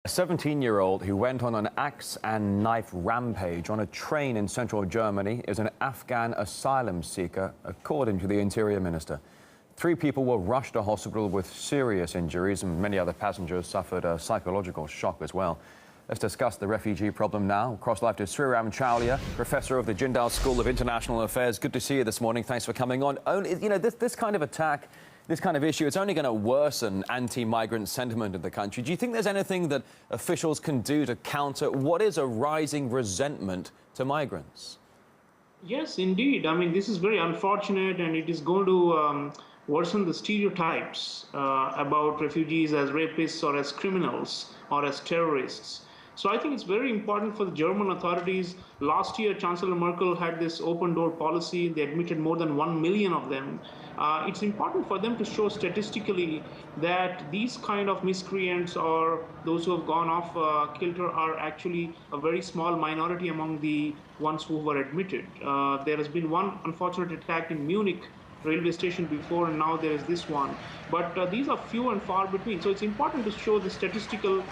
A 17-year-old who went on an axe and knife rampage on a train in central Germany is an Afghan asylum seeker, according to the Interior Minister. 3 people were rushed to hospital with serious injuries, and many other passengers suffered a psychological shock as well. Let's discuss the refugee problem now. Across live to Sriram Chawlia, Professor of the Jindal School of International Affairs. Good to see you this morning. Thanks for coming on. This kind of attack, this kind of issue, it's only going to worsen anti-migrant sentiment in the country. Do you think there's anything that officials can do to counter what is a rising resentment to migrants? Yes, indeed. I mean, this is very unfortunate, and it is going to worsen the stereotypes about refugees as rapists or as criminals or as terrorists. So I think it's very important for the German authorities. Last year, Chancellor Merkel had this open door policy. They admitted more than 1 million of them. It's important for them to show statistically that these kind of miscreants or those who have gone off kilter are actually a very small minority among the ones who were admitted. There has been one unfortunate attack in Munich railway station before, and now there is this one. But these are few and far between. So it's important to show the statistical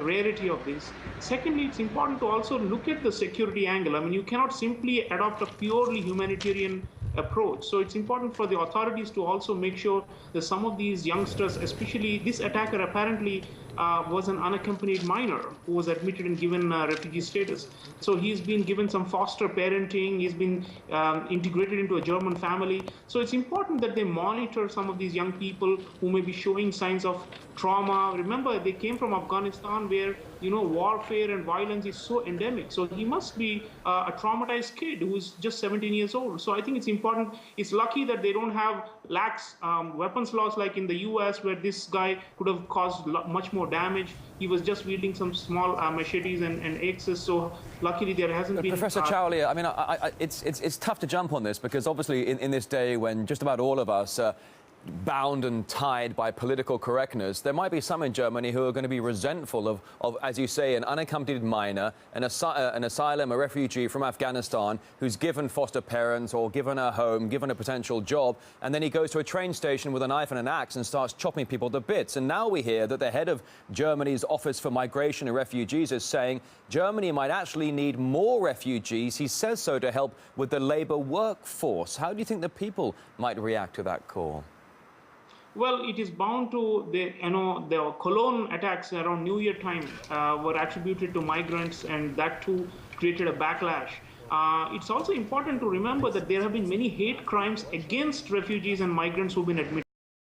rarity of this. Secondly, it's important to also look at the security angle. I mean, you cannot simply adopt a purely humanitarian approach. So it's important for the authorities to also make sure that some of these youngsters, especially this attacker apparently was an unaccompanied minor who was admitted and given refugee status. So he's been given some foster parenting, he's been integrated into a German family. So it's important that they monitor some of these young people who may be showing signs of trauma. Remember, they came from Afghanistan where, warfare and violence is so endemic. So he must be a traumatized kid who's just 17 years old. So I think it's important. It's lucky that they don't have lax weapons laws like in the US, where this guy could have caused much more damage. He was just wielding some small machetes and axes. So luckily there hasn't been... Professor Chawlia, I mean, it's tough to jump on this because obviously in this day when just about all of us bound and tied by political correctness, there might be some in Germany who are going to be resentful of as you say, an unaccompanied minor, an asylum, a refugee from Afghanistan who's given foster parents or given a home, given a potential job, and then he goes to a train station with a knife and an axe and starts chopping people to bits. And now we hear that the head of Germany's Office for Migration and Refugees is saying Germany might actually need more refugees. He says so to help with the labour workforce. How do you think the people might react to that call? Well, it is bound to, the Cologne attacks around New Year time were attributed to migrants, and that too created a backlash. It's also important to remember that there have been many hate crimes against refugees and migrants who've been admitted.